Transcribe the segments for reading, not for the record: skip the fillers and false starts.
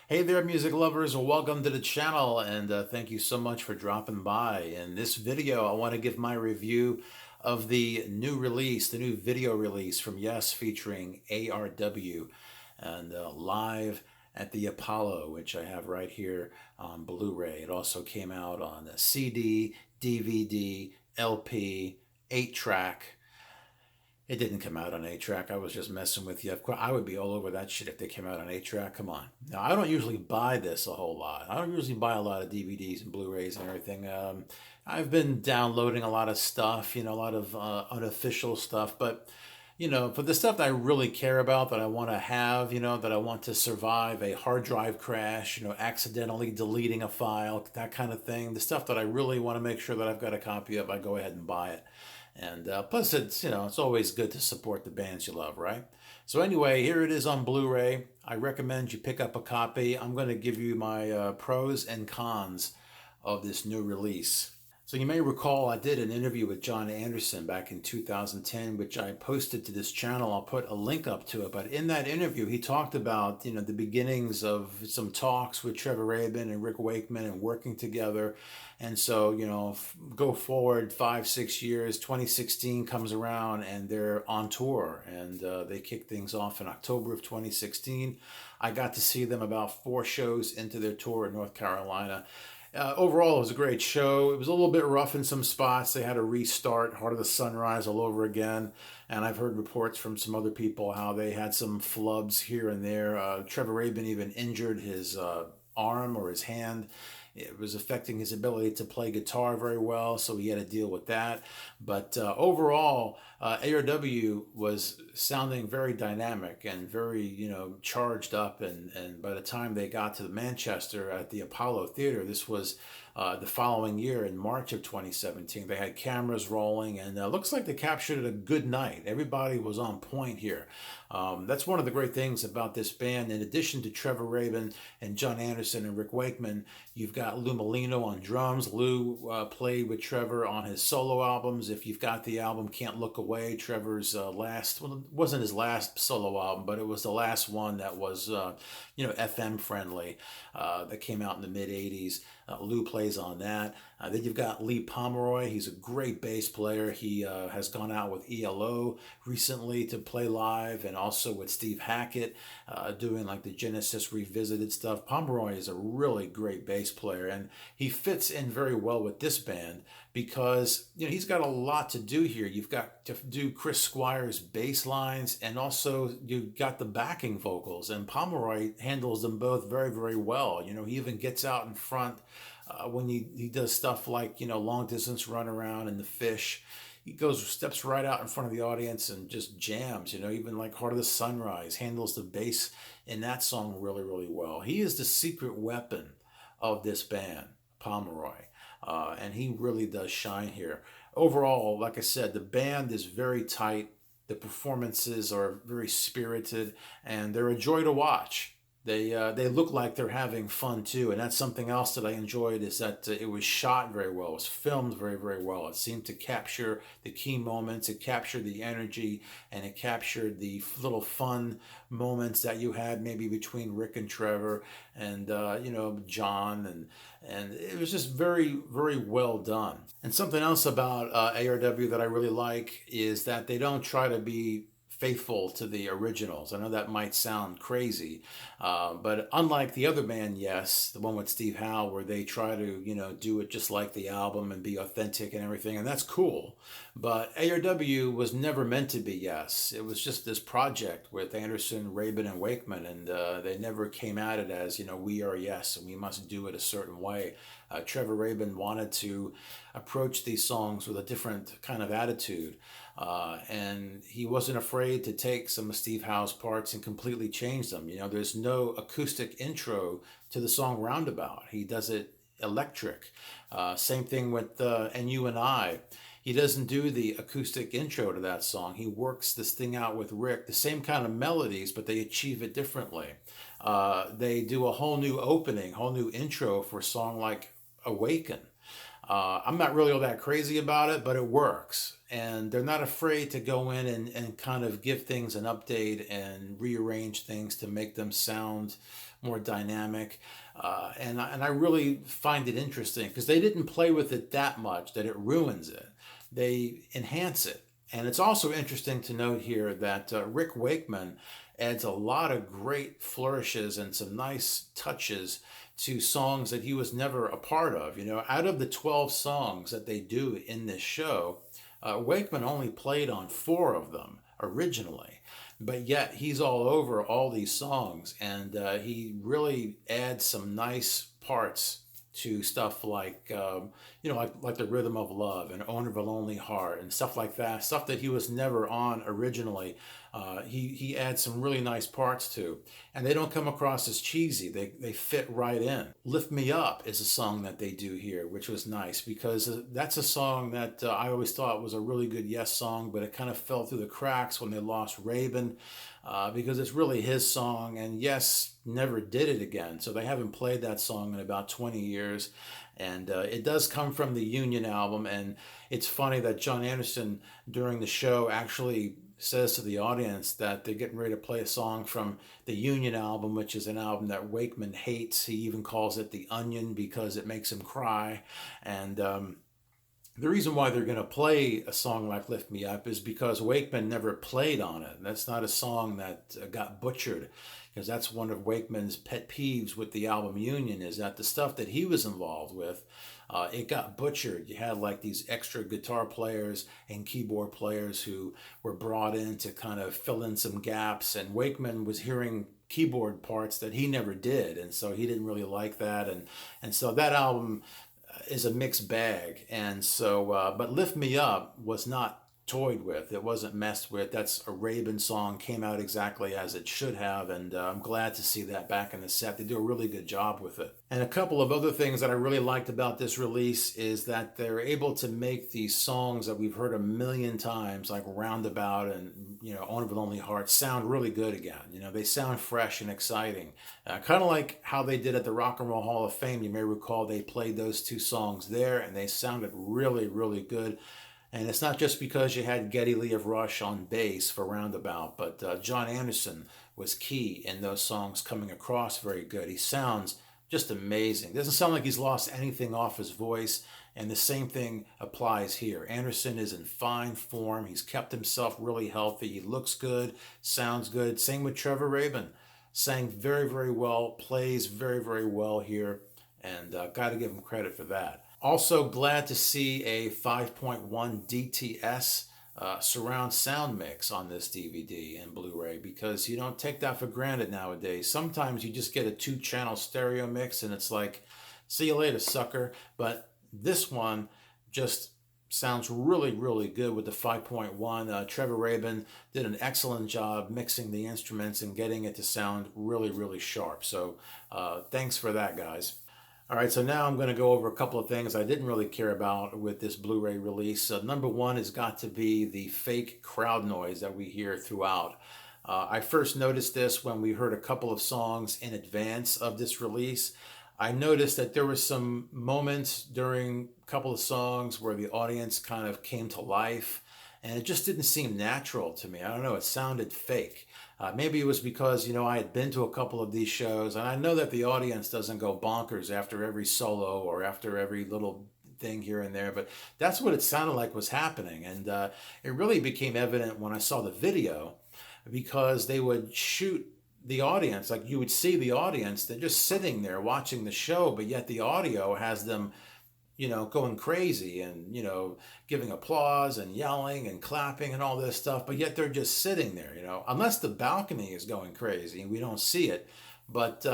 Hey there, music lovers. Welcome to the channel, and thank you so much for dropping by. In this video, I want to give my review of the new release, the new video release from Yes, featuring ARW, and live at the Apollo, which I have right here on Blu-ray. It also came out on a CD, DVD, LP, 8-track. It didn't come out on 8-track. I was just messing with you. Of course, I would be all over that shit if they came out on 8-track. Come on. Now, I don't usually buy this a whole lot. I don't usually buy a lot of DVDs and Blu-rays and everything. I've been downloading a lot of stuff, a lot of unofficial stuff. But, for the stuff that I really care about, that I want to have, that I want to survive a hard drive crash, accidentally deleting a file, that kind of thing, the stuff that I really want to make sure that I've got a copy of, I go ahead and buy it. And plus, it's always good to support the bands you love, right? So anyway, here it is on Blu-ray. I recommend you pick up a copy. I'm going to give you my pros and cons of this new release. So you may recall I did an interview with Jon Anderson back in 2010, which I posted to this channel. I'll put a link up to it. But in that interview, he talked about, the beginnings of some talks with Trevor Rabin and Rick Wakeman and working together. And so, go forward 5-6 years, 2016 comes around and they're on tour, and they kick things off in October of 2016. I got to see them about 4 shows into their tour in North Carolina. Overall, it was a great show. It was a little bit rough in some spots. They had to restart Heart of the Sunrise all over again. And I've heard reports from some other people how they had some flubs here and there. Trevor Rabin even injured his arm or his hand. It was affecting his ability to play guitar very well, so he had to deal with that. But overall, ARW was sounding very dynamic and very, charged up. And by the time they got to Manchester at the Apollo Theater, this was the following year in March of 2017. They had cameras rolling, and it looks like they captured a good night. Everybody was on point here. That's one of the great things about this band. In addition to Trevor Rabin and Jon Anderson and Rick Wakeman, you've got Lou Molino on drums. Lou played with Trevor on his solo albums. If you've got the album Can't Look Away, Trevor's last, well, it wasn't his last solo album, but it was the last one that was, FM friendly, that came out in the mid 80s. Lou plays on that. Then you've got Lee Pomeroy. He's a great bass player. He has gone out with ELO recently to play live, and also with Steve Hackett doing like the Genesis Revisited stuff. Pomeroy is a really great bass player, and he fits in very well with this band because he's got a lot to do here. You've got to do Chris Squire's bass lines, and also you've got the backing vocals, and Pomeroy handles them both very, very well. He even gets out in front when he does stuff like long distance run around and the Fish. He steps right out in front of the audience and just jams. Even like Heart of the Sunrise handles the bass in that song really, really well. He is the secret weapon of this band, Pomeroy. And he really does shine here. Overall, like I said, the band is very tight. The performances are very spirited, and they're a joy to watch. They look like they're having fun too, and that's something else that I enjoyed, is that it was shot very well. It was filmed very, very well. It seemed to capture the key moments. It captured the energy, and it captured the little fun moments that you had maybe between Rick and Trevor, and Jon, and it was just very, very well done. And something else about ARW that I really like is that they don't try to be faithful to the originals. I know that might sound crazy, but unlike the other band, Yes, the one with Steve Howe, where they try to, do it just like the album and be authentic and everything, and that's cool. But ARW was never meant to be Yes. It was just this project with Anderson, Rabin, and Wakeman, and they never came at it as, we are Yes, and we must do it a certain way. Trevor Rabin wanted to approach these songs with a different kind of attitude, and he wasn't afraid to take some of Steve Howe's parts and completely change them. There's no acoustic intro to the song Roundabout. He does it electric. Same thing with And You and I. He doesn't do the acoustic intro to that song. He works this thing out with Rick, the same kind of melodies, but they achieve it differently. They do a whole new opening, whole new intro for a song like Awaken. I'm not really all that crazy about it, but it works. And they're not afraid to go in and kind of give things an update and rearrange things to make them sound more dynamic. And I really find it interesting because they didn't play with it that much that it ruins it. They enhance it. And it's also interesting to note here that Rick Wakeman adds a lot of great flourishes and some nice touches to songs that he was never a part of. Out of the 12 songs that they do in this show, Wakeman only played on 4 of them originally, but yet he's all over all these songs, and he really adds some nice parts to stuff like like the Rhythm of Love and Owner of a Lonely Heart and stuff like that, stuff that he was never on originally. He adds some really nice parts to, and they don't come across as cheesy. They fit right in. Lift Me Up is a song that they do here, which was nice because that's a song that I always thought was a really good Yes song, but it kind of fell through the cracks when they lost Rabin, because it's really his song, and Yes never did it again. So they haven't played that song in about 20 years. And it does come from the Union album. And it's funny that Jon Anderson during the show actually says to the audience that they're getting ready to play a song from the Union album, which is an album that Wakeman hates. He even calls it The Onion because it makes him cry. And the reason why they're going to play a song like Lift Me Up is because Wakeman never played on it. That's not a song that got butchered, because that's one of Wakeman's pet peeves with the album Union, is that the stuff that he was involved with, it got butchered. You had like these extra guitar players and keyboard players who were brought in to kind of fill in some gaps, and Wakeman was hearing keyboard parts that he never did, and so he didn't really like that, and so that album is a mixed bag. And so but Lift Me Up was not toyed with. It wasn't messed with. That's a Rabin song, came out exactly as it should have, and I'm glad to see that back in the set. They do a really good job with it. And a couple of other things that I really liked about this release is that they're able to make these songs that we've heard a million times, like Roundabout and Owner of a Lonely Heart, sound really good again. They sound fresh and exciting, kind of like how they did at the Rock and Roll Hall of Fame. You may recall they played those 2 songs there, and they sounded really, really good. And it's not just because you had Geddy Lee of Rush on bass for Roundabout, but Jon Anderson was key in those songs, coming across very good. He sounds just amazing. Doesn't sound like he's lost anything off his voice, and the same thing applies here. Anderson is in fine form. He's kept himself really healthy. He looks good, sounds good. Same with Trevor Rabin. Sang very, very well, plays very, very well here, and got to give him credit for that. Also glad to see a 5.1 DTS surround sound mix on this DVD and Blu-ray, because you don't take that for granted nowadays. Sometimes you just get a 2-channel stereo mix and it's like, see you later, sucker. But this one just sounds really, really good with the 5.1. Trevor Rabin did an excellent job mixing the instruments and getting it to sound really, really sharp. So thanks for that, guys. All right, so now I'm going to go over a couple of things I didn't really care about with this Blu-ray release. Number one has got to be the fake crowd noise that we hear throughout. I first noticed this when we heard a couple of songs in advance of this release. I noticed that there were some moments during a couple of songs where the audience kind of came to life, and it just didn't seem natural to me. I don't know, it sounded fake. Maybe it was because, I had been to a couple of these shows, and I know that the audience doesn't go bonkers after every solo or after every little thing here and there, but that's what it sounded like was happening. And it really became evident when I saw the video, because they would shoot the audience, like you would see the audience, they're just sitting there watching the show, but yet the audio has them going crazy and, giving applause and yelling and clapping and all this stuff, but yet they're just sitting there, unless the balcony is going crazy and we don't see it. But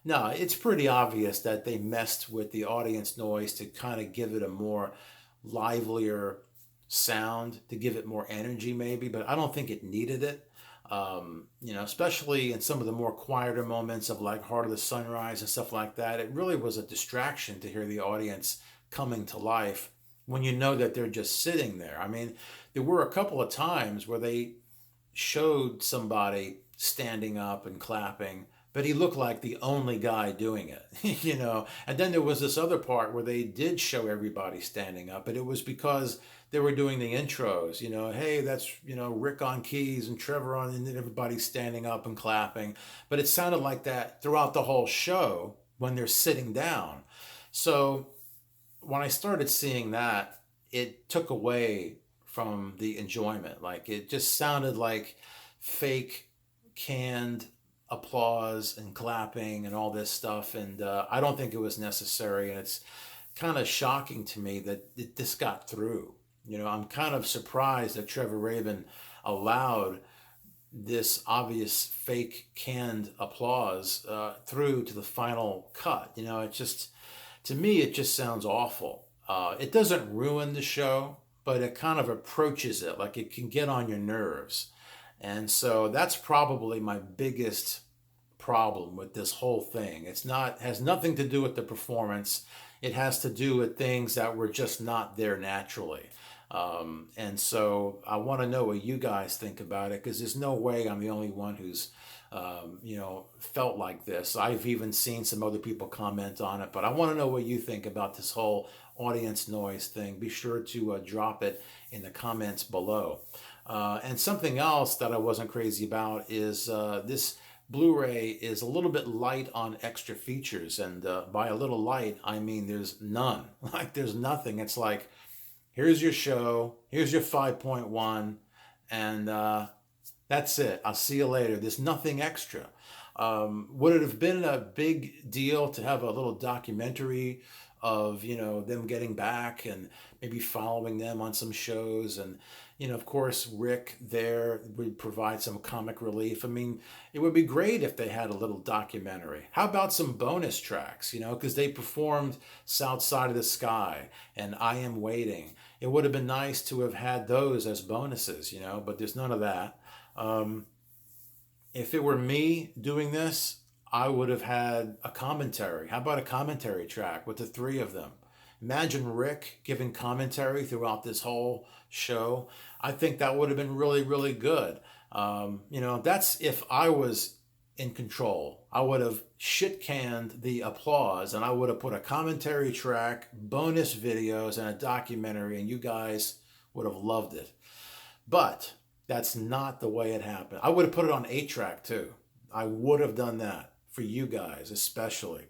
no, it's pretty obvious that they messed with the audience noise to kind of give it a more livelier sound, to give it more energy maybe, but I don't think it needed it. Especially in some of the more quieter moments of like Heart of the Sunrise and stuff like that, it really was a distraction to hear the audience coming to life when you know that they're just sitting there. I mean, there were a couple of times where they showed somebody standing up and clapping, but he looked like the only guy doing it, you know. And then there was this other part where they did show everybody standing up, but it was because they were doing the intros, you know. Hey, that's, you know, Rick on keys and Trevor on, and then everybody's standing up and clapping. But it sounded like that throughout the whole show when they're sitting down. So when I started seeing that, it took away from the enjoyment. Like it just sounded like fake canned applause and clapping and all this stuff. And I don't think it was necessary. And it's kind of shocking to me that this got through. You know, I'm kind of surprised that Trevor Rabin allowed this obvious fake canned applause through to the final cut. You know, it just, to me, it just sounds awful. It doesn't ruin the show, but it kind of approaches it like it can get on your nerves. And so that's probably my biggest problem with this whole thing. It's not, has nothing to do with the performance. It has to do with things that were just not there naturally. And so I want to know what you guys think about it, because there's no way I'm the only one who's, you know, felt like this. I've even seen some other people comment on it, but I want to know what you think about this whole audience noise thing. Be sure to drop it in the comments below. And something else that I wasn't crazy about is this Blu-ray is a little bit light on extra features. And by a little light, I mean there's none. Like there's nothing. It's like, here's your show, here's your 5.1, and that's it. I'll see you later. There's nothing extra. Would it have been a big deal to have a little documentary of, you know, them getting back and maybe following them on some shows? And, you know, of course, Rick there would provide some comic relief. I mean, it would be great if they had a little documentary. How about some bonus tracks, you know, because they performed South Side of the Sky and I Am Waiting. It would have been nice to have had those as bonuses, you know, but there's none of that. If it were me doing this, I would have had a commentary. How about a commentary track with the three of them? Imagine Rick giving commentary throughout this whole show. I think that would have been really, really good. You know, that's if I was in control. I would have shit canned the applause and I would have put a commentary track, bonus videos, and a documentary, and you guys would have loved it. But that's not the way it happened. I would have put it on 8-track too. I would have done that for you guys especially.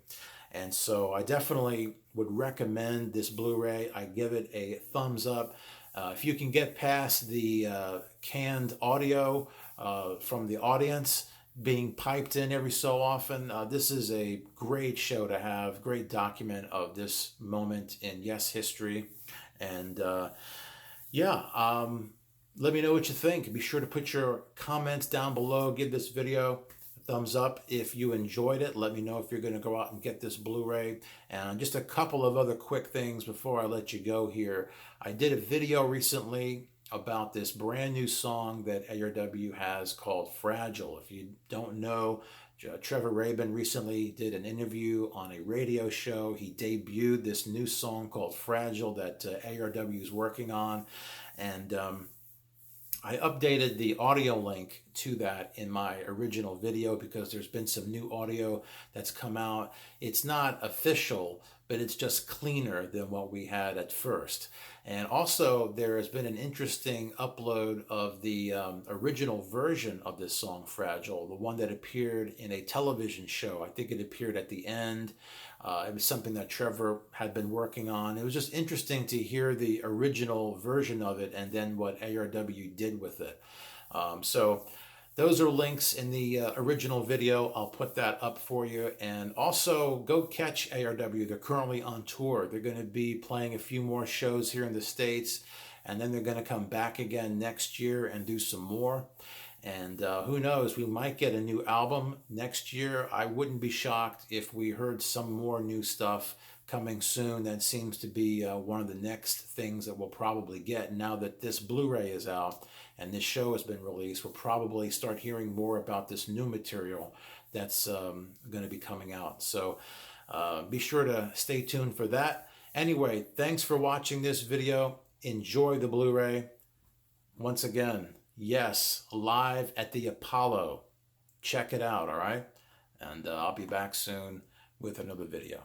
And so I definitely would recommend this Blu-ray. I give it a thumbs up. If you can get past the canned audio from the audience being piped in every so often, this is a great show to have, great document of this moment in Yes history. And let me know what you think. Be sure to put your comments down below. Give this video a thumbs up if you enjoyed it. Let me know if you're going to go out and get this Blu-ray. And just a couple of other quick things before I let you go here. I did a video recently about this brand new song that ARW has called Fragile. If you don't know, Trevor Rabin recently did an interview on a radio show. He debuted this new song called Fragile that ARW is working on. And I updated the audio link to that in my original video because there's been some new audio that's come out. It's not official, but it's just cleaner than what we had at first. And also there has been an interesting upload of the original version of this song, Fragile, the one that appeared in a television show. I think it appeared at the end. It was something that Trevor had been working on. It was just interesting to hear the original version of it and then what ARW did with it. So those are links in the original video. I'll put that up for you. And also go catch ARW. They're currently on tour. They're going to be playing a few more shows here in the States, and then they're going to come back again next year and do some more. And who knows, we might get a new album next year. I wouldn't be shocked if we heard some more new stuff coming soon. That seems to be one of the next things that we'll probably get. Now that this Blu-ray is out and this show has been released, we'll probably start hearing more about this new material that's going to be coming out. So be sure to stay tuned for that. Anyway, thanks for watching this video. Enjoy the Blu-ray. Once again, yes, live at the Apollo. Check it out, all right? And I'll be back soon with another video.